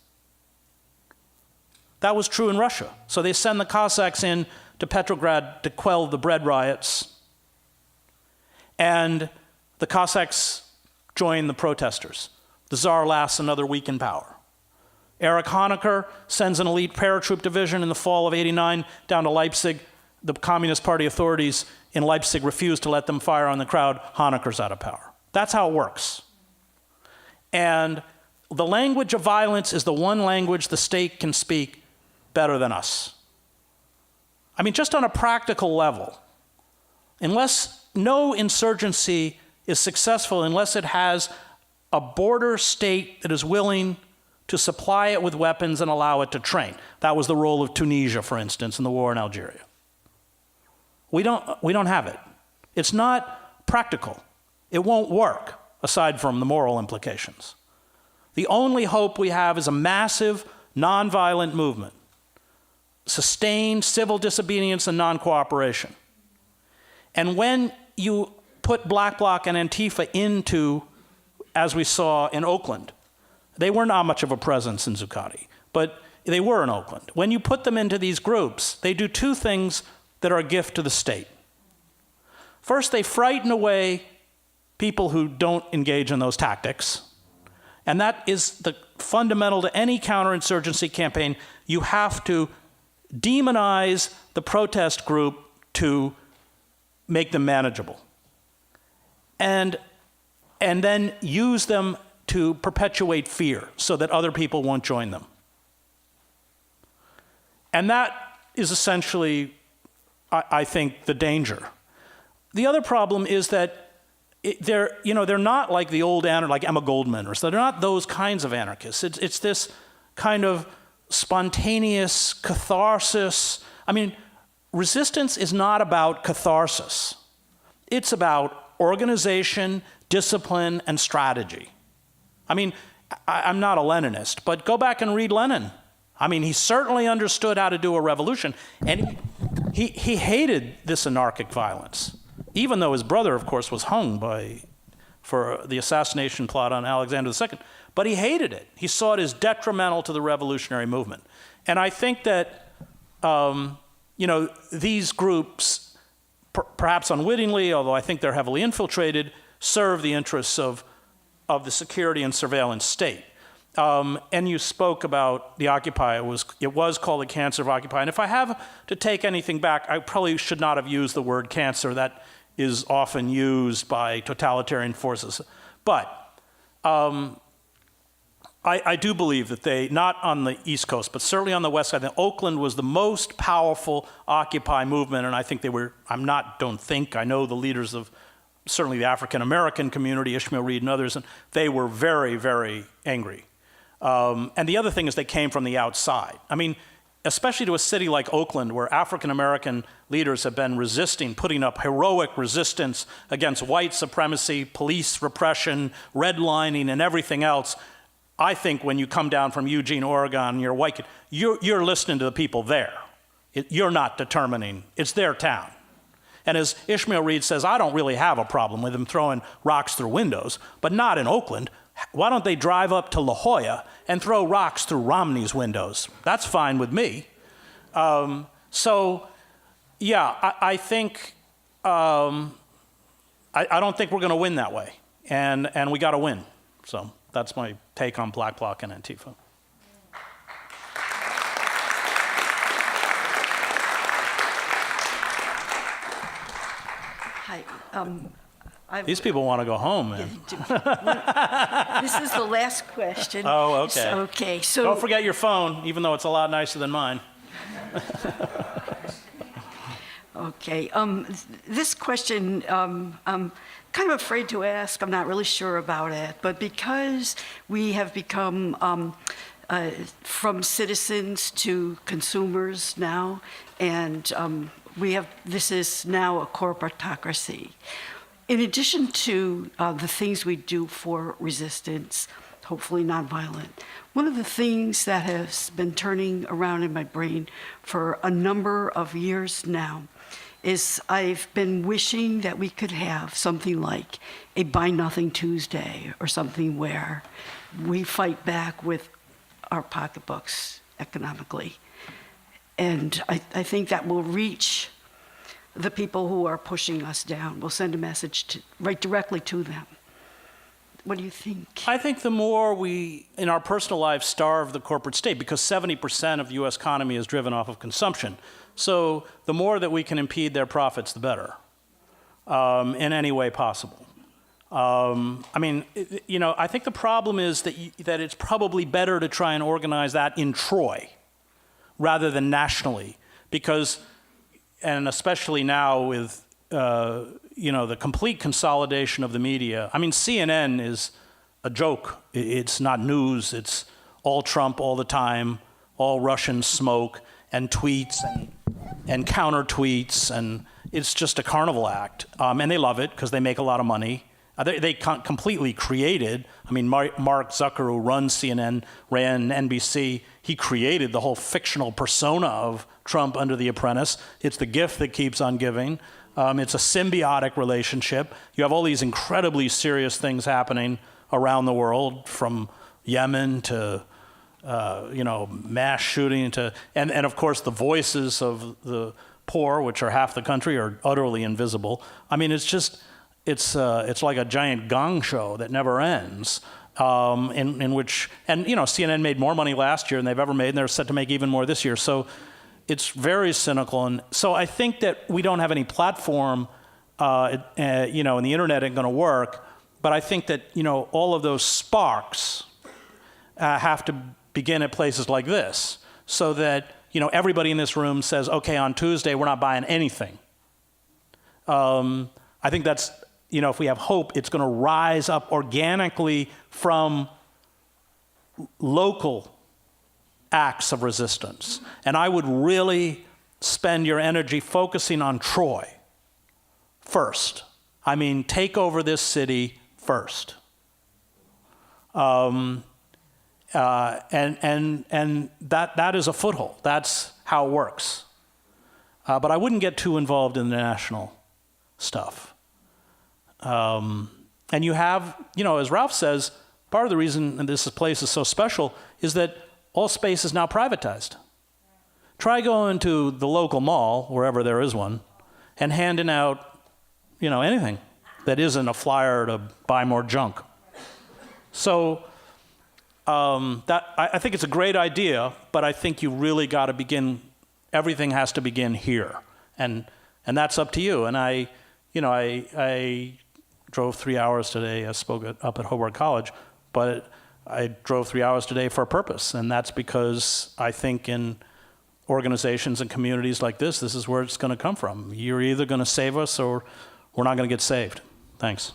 That was true in Russia. So they send the Cossacks in to Petrograd to quell the bread riots. And the Cossacks join the protesters. The Tsar lasts another week in power. Erich Honecker sends an elite paratroop division in the fall of '89 down to Leipzig. The Communist Party authorities in Leipzig refused to let them fire on the crowd. Honecker's out of power. That's how it works. And the language of violence is the one language the state can speak better than us. I mean, just on a practical level, unless no insurgency is successful, unless it has a border state that is willing to supply it with weapons and allow it to train. That was the role of Tunisia, for instance, in the war in Algeria. We don't have it. It's not practical. It won't work, aside from the moral implications. The only hope we have is a massive, nonviolent movement, sustained civil disobedience and non-cooperation. And when you put Black Bloc and Antifa into, as we saw in Oakland, they were not much of a presence in Zuccotti, but they were in Oakland. When you put them into these groups, they do two things that are a gift to the state. First, they frighten away people who don't engage in those tactics. And that is the fundamental to any counterinsurgency campaign. You have to demonize the protest group to make them manageable. And then use them to perpetuate fear so that other people won't join them. And that is essentially, I think, the danger. The other problem is that they're not like the old like Emma Goldman, or so. They're not those kinds of anarchists. It's this kind of spontaneous catharsis. I mean, resistance is not about catharsis. It's about organization, discipline, and strategy. I mean, I'm not a Leninist, but go back and read Lenin. I mean, he certainly understood how to do a revolution, and he hated this anarchic violence, even though his brother, of course, was hung for the assassination plot on Alexander II. But he hated it. He saw it as detrimental to the revolutionary movement. And I think that, these groups, perhaps unwittingly, although I think they're heavily infiltrated, serve the interests of the security and surveillance state. And you spoke about the Occupy. It was called the cancer of Occupy. And if I have to take anything back, I probably should not have used the word cancer. That is often used by totalitarian forces. But I do believe that they, not on the East Coast, but certainly on the West Side, that Oakland was the most powerful Occupy movement, and I think they were, I know the leaders of certainly the African-American community, Ishmael Reed and others, and they were very, very angry. And the other thing is they came from the outside. I mean, especially to a city like Oakland, where African-American leaders have been resisting, putting up heroic resistance against white supremacy, police repression, redlining, and everything else. I think when you come down from Eugene, Oregon, and you're a white kid, you're listening to the people there. You're not determining. It's their town. And as Ishmael Reed says, I don't really have a problem with them throwing rocks through windows, but not in Oakland. Why don't they drive up to La Jolla and throw rocks through Romney's windows? That's fine with me. I think, I don't think we're going to win that way. And we got to win. So that's my take on Black Bloc and Antifa. Hi. These people want to go home, man. This is the last question. Oh, okay. Okay, so. Don't forget your phone, even though it's a lot nicer than mine. Okay, this question, I'm kind of afraid to ask. I'm not really sure about it. But because we have become from citizens to consumers now, and this is now a corporatocracy. In addition to the things we do for resistance, hopefully nonviolent, one of the things that has been turning around in my brain for a number of years now is I've been wishing that we could have something like a Buy Nothing Tuesday or something where we fight back with our pocketbooks economically. And I think that will reach the people who are pushing us down. We'll send a message right directly to them. What do you think? I think the more we, in our personal lives, starve the corporate state, because 70% of the U.S. economy is driven off of consumption. So the more that we can impede their profits, the better, in any way possible. I think the problem is that it's probably better to try and organize that in Troy rather than nationally, because, and especially now with the complete consolidation of the media. I mean, CNN is a joke. It's not news. It's all Trump all the time, all Russian smoke and tweets and counter tweets, and it's just a carnival act. And they love it because they make a lot of money, They completely created, I mean, Mark Zucker, who runs CNN, ran NBC, he created the whole fictional persona of Trump under The Apprentice. It's the gift that keeps on giving. It's a symbiotic relationship. You have all these incredibly serious things happening around the world, from Yemen to mass shooting to, and of course the voices of the poor, which are half the country, are utterly invisible. I mean, it's like a giant gong show that never ends, in which, and CNN made more money last year than they've ever made, and they're set to make even more this year. So it's very cynical, and so I think that we don't have any platform, and the internet ain't going to work. But I think that all of those sparks have to begin at places like this, so that everybody in this room says, okay, on Tuesday we're not buying anything. I think that's, if we have hope, it's going to rise up organically from local acts of resistance. And I would really spend your energy focusing on Troy first. I mean, take over this city first. And that is a foothold. That's how it works. But I wouldn't get too involved in the national stuff. And you have, as Ralph says, part of the reason this place is so special is that all space is now privatized. Try going to the local mall, wherever there is one, and handing out, anything that isn't a flyer to buy more junk. So I think it's a great idea, but I think you really got to begin. Everything has to begin here, and that's up to you. And I drove 3 hours today. I spoke up at Hobart College, but I drove 3 hours today for a purpose, and that's because I think in organizations and communities like this is where it's going to come from. You're either going to save us or we're not going to get saved. Thanks.